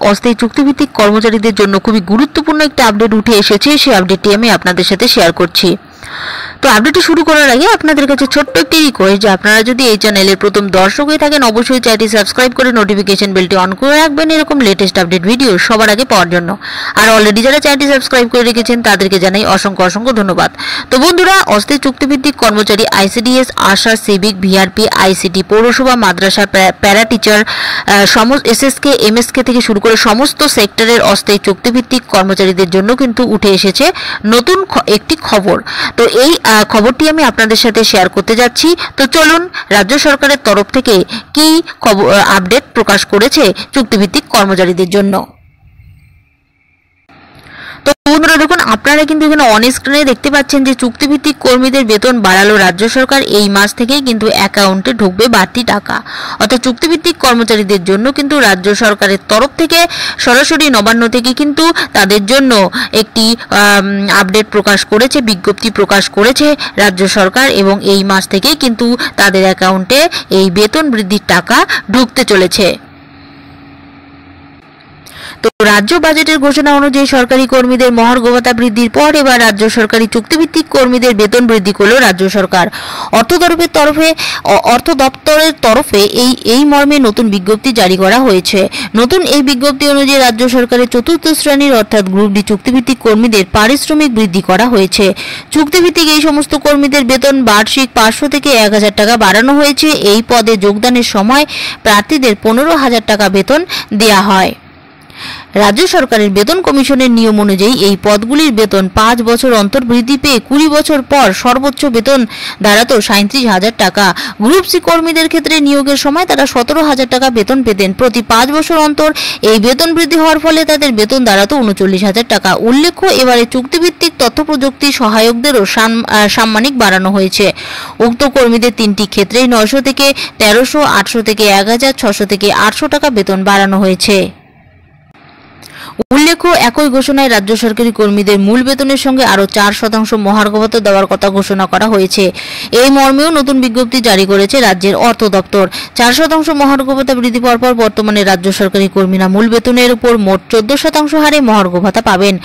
অস্থায়ী চুক্তিভিত্তিক কর্মচারীদের জন্য খুবই গুরুত্বপূর্ণ একটি আপডেট উঠে এসেছে। সেই আপডেটটি আমি আপনাদের সাথে শেয়ার করছি। তো আপডেটটি শুরু করার আগে আপনাদের কাছে ছোট্ট একটি রিকোয়েস্ট যে আপনারা যদি এই চ্যানেলের প্রথম দর্শক হয়ে থাকেন অবশ্যই চ্যানেলটি সাবস্ক্রাইব করে নোটিফিকেশন বেলটি অন করে রাখবেন এরকম লেটেস্ট আপডেট ভিডিও সবার আগে পাওয়ার জন্য। আর অলরেডি যারা চ্যানেলটি সাবস্ক্রাইব করে রেখেছেন তাদেরকে জানাই অসংখ্য ধন্যবাদ। তো বন্ধুরা, অস্থায়ী চুক্তিভিত্তিক কর্মচারী আইসিডিএস, আশা, সিভিক, ভিআরপি, আইসিটি, পৌরসভা, মাদ্রাসা, প্যারা টিচার, এসএসকে, এমএসকে থেকে শুরু করে সমস্ত সেক্টরের অস্থায়ী চুক্তিভিত্তিক কর্মচারীদের জন্য কিন্তু উঠে এসেছে নতুন একটি খবর। তো এই খবরটি আমি আপনাদের সাথে শেয়ার করতে যাচ্ছি। তো চলুন রাজ্য সরকারের তরফ থেকে কি আপডেট প্রকাশ করেছে চুক্তিভিত্তিক কর্মচারীদের জন্য। তো বন্ধুরা দেখুন, আপনারা কিন্তু এখানে অন স্ক্রিনে দেখতে পাচ্ছেন যে চুক্তিভিত্তিক কর্মীদের বেতন বাড়ালো রাজ্য সরকার। এই মাস থেকেই কিন্তু অ্যাকাউন্টে ঢুকবে বাড়তি টাকা। অর্থাৎ চুক্তিভিত্তিক কর্মচারীদের জন্য কিন্তু রাজ্য সরকারের তরফ থেকে সরাসরি নবান্ন থেকে কিন্তু তাদের জন্য একটি আপডেট প্রকাশ করেছে, বিজ্ঞপ্তি প্রকাশ করেছে রাজ্য সরকার, এবং এই মাস থেকেই কিন্তু তাদের অ্যাকাউন্টে এই বেতন বৃদ্ধির টাকা ঢুকতে চলেছে। তো রাজ্য বাজেটের ঘোষণা অনুযায়ী সরকারি কর্মীদের মহার্ঘ ভাতা বৃদ্ধির পর এবার রাজ্য সরকারি চুক্তিভিত্তিক কর্মীদের বেতন বৃদ্ধি করল রাজ্য সরকার। অর্থ দপ্তরের তরফে এই মর্মে নতুন বিজ্ঞপ্তি জারি করা হয়েছে। নতুন এই বিজ্ঞপ্তি অনুযায়ী রাজ্য সরকারের চতুর্থ শ্রেণীর অর্থাৎ গ্রুপ ডি চুক্তিভিত্তিক কর্মীদের পারিশ্রমিক বৃদ্ধি করা হয়েছে। চুক্তিভিত্তিক এই সমস্ত কর্মীদের বেতন বার্ষিক 500 থেকে 1000 টাকা বাড়ানো হয়েছে। এই পদে যোগদানের সময় প্রার্থীদের 15,000 টাকা বেতন দেওয়া হয়। রাজ্য সরকারের বেতন কমিশনের নিয়ম অনুযায়ী এই পদগুলির বেতন 5 বছর অন্তর বৃদ্ধি পেয়ে 20 বছর পর সর্বোচ্চ বেতন দাঁড়াতো 37,000 টাকা। গ্রুপ সি কর্মীদের ক্ষেত্রে নিয়োগের সময় তারা 17,000 টাকা বেতন পেতেন। প্রতি 5 বছর অন্তর এই বেতন বৃদ্ধি হওয়ার ফলে তাদের বেতন দাঁড়াতো 39,000 টাকা। উল্লেখ্য, এবারে চুক্তিভিত্তিক তথ্য প্রযুক্তি সহায়কদেরও সাম্মানিক বাড়ানো হয়েছে। উক্ত কর্মীদের 3টি ক্ষেত্রেই 900 থেকে 1300, 800 থেকে 1000, 600 থেকে 800 টাকা বেতন বাড়ানো হয়েছে। উল্লেখ্য, একই ঘোষণায় রাজ্য সরকারি কর্মীদের মূল বেতনের সঙ্গে আরও 4% মহার্ঘ ভাতা দেওয়ার কথা ঘোষণা করা হয়েছে। এই মর্মেও নতুন বিজ্ঞপ্তি জারি করেছে রাজ্যের অর্থ দপ্তর। 4% মহার্ঘ ভাতা বৃদ্ধি পাওয়ার পর বর্তমানে রাজ্য সরকারি কর্মীরা মূল বেতনের উপর মোট 14% হারে মহার্ঘ ভাতা পাবেন।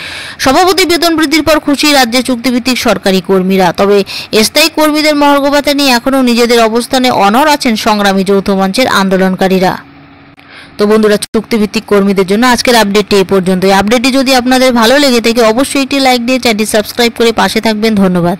সভাপতি বেতন বৃদ্ধির পর খুশি রাজ্যে চুক্তিভিত্তিক সরকারি কর্মীরা। তবে স্থায়ী কর্মীদের মহার্ঘ ভাতা নিয়ে এখনও নিজেদের অবস্থানে অনড় আছেন সংগ্রামী যৌথ মঞ্চের আন্দোলনকারীরা। তো বন্ধুরা, চুক্তিভিত্তিক কর্মীদের জন্য আজকের আপডেটটি এই পর্যন্ত। এই আপডেটটি যদি আপনাদের ভালো লেগে থাকে অবশ্যই একটি লাইক দিয়ে চ্যানেলটি সাবস্ক্রাইব করে পাশে থাকবেন। ধন্যবাদ।